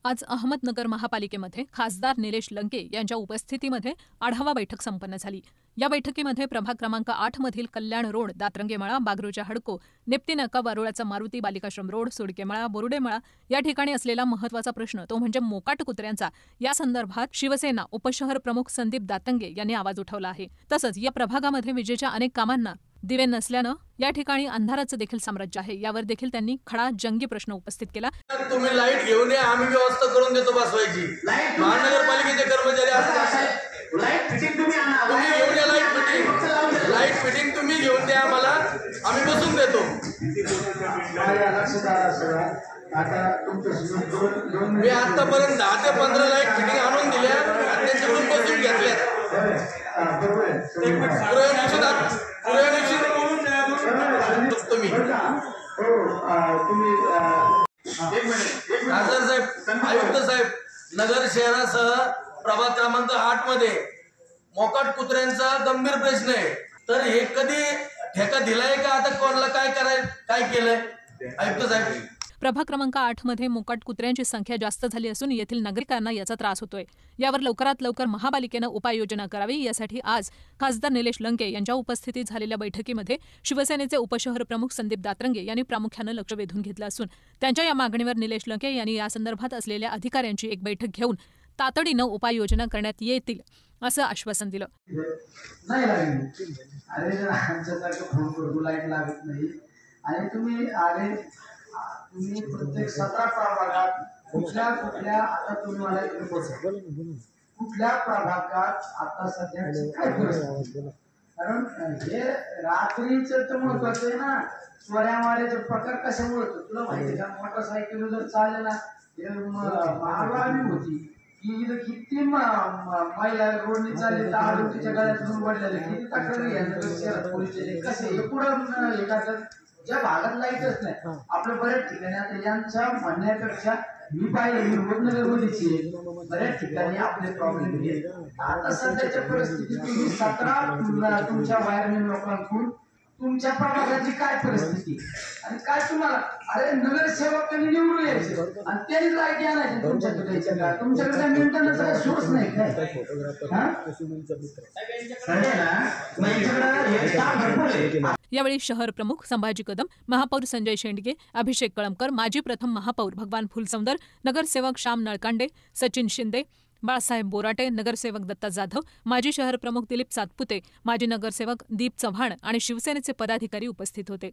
आज अहमदनगर महापालिकेमध्ये खासदार निलेश लंके यांच्या उपस्थितीमध्ये आढावा बैठक संपन्न झाली। या बैठकीमध्ये प्रभाग क्रमांक 8 मधील कल्याण रोड, दातरंगेमळा, बागरूच्या हडको, निप्ती नाका, वारुळाचा मारुती, बालिकाश्रम रोड, सुडकेमळा, बोरुडेमळा या ठिकाणी असलेला महत्त्वाचा प्रश्न तो म्हणजे मोकाट कुत्र्यांचा। या संदर्भात शिवसेना उपशहर प्रमुख संदीप दातंगे यांनी आवाज उठवला आहे। तसंच या प्रभागामध्ये विजेच्या अनेक कामांना दिवे नसल्यानं या ठिकाणी अंधाराचं देखील साम्राज्य आहे। यावर देखील त्यांनी खडा जंगी प्रश्न उपस्थित केला। तुम्ही लाईट घेऊन या, आम्ही व्यवस्था करून देतो बसवायची। महानगरपालिकेचे कर्मचारी असतात, लाईट फिटिंग तुम्ही घेऊन या, लाईट फिटिंग तुम्ही घेऊन द्या, आम्हाला आम्ही बसून देतो। मी आतापर्यंत 10 ते 15 लाईट फिटिंग आणून दिल्या आणि त्यांच्याकडून बसून घेतल्या। खासदार साहेब, आयुक्त साहेब, नगर शहरासह प्रभाग क्रमांक 8 मध्ये मोकाट कुत्र्यांचा गंभीर प्रश्न आहे। तर हे कधी ठेका दिलाय का? आता कोणाला काय केलंय आयुक्त साहेब? प्रभाग क्रमांक 8 मध्ये मोकाट कुत्र्यांची संख्या जास्त झाली असून येथील नागरिकांना याचा त्रास होतोय। यावर लवकरात लवकर महापालिकेनं उपाययोजना करावी, यासाठी आज खासदार निलेश लंके यांच्या उपस्थितीत झालेल्या बैठकीमध्ये शिवसेनेचे उपशहर प्रमुख संदीप दातरंगे यांनी प्रामुख्यानं लक्ष वेधून घेतलं असून त्यांच्या या मागणीवर निलेश लंके यांनी यासंदर्भात असलेल्या अधिकाऱ्यांची एक बैठक घेऊन तातडीनं उपाययोजना करण्यात येतील असं आश्वासन दिलं। तुम्ही प्रत्येक 17 प्रभागात कुठल्या आता तुम्हाला कुठल्या प्रभागात आता सध्याची काय परिस्थिती? कारण हे रात्रीचं तर महत्वाचं आहे ना, चोऱ्या-माऱ्याचे प्रकार कशामुळे होतो तुला माहिती का? मोटरसायकल जर चालले ना, मारवाडी होती की इथं किती महिला रोडनी चालली तर आरोग्याच्या गळ्यातून पडलेले किती तक्रारी घ्यायला पोलीस कसे हे पुढं हे करतात। ज्या भागात लाईटच नाही आपल्या बऱ्याच ठिकाणी आता यांच्या म्हणण्यापेक्षा मी पाहिजे रोजनगरमध्येची बऱ्याच ठिकाणी आपले प्रॉब्लेम घेत। आता सध्याच्या परिस्थितीत तुम्ही 17 तुमच्या वायरमॅन लोकांकडून तुमच्या प्रभागाची काय परिस्थिती आणि काय तुम्हाला अरे नगरसेवकांनी निवडून यायचे आणि त्यांनी लाईट आणायची तुमच्याकडे का? तुमच्याकडे मेंटेनन्सचा सोर्स नाही काय? यावेळी शहर प्रमुख संभाजी कदम, महापौर संजय शेंडगे, अभिषेक कळमकर, माजी प्रथम महापौर भगवान फुलसौंदर, नगरसेवक श्याम नळकांडे, सचिन शिंदे, बाळासाहेब बोराटे, नगरसेवक दत्ता जाधव, माजी शहर प्रमुख दिलीप सातपुते, माजी नगरसेवक दीप चव्हाण आणि शिवसेनेचे पदाधिकारी उपस्थित होते।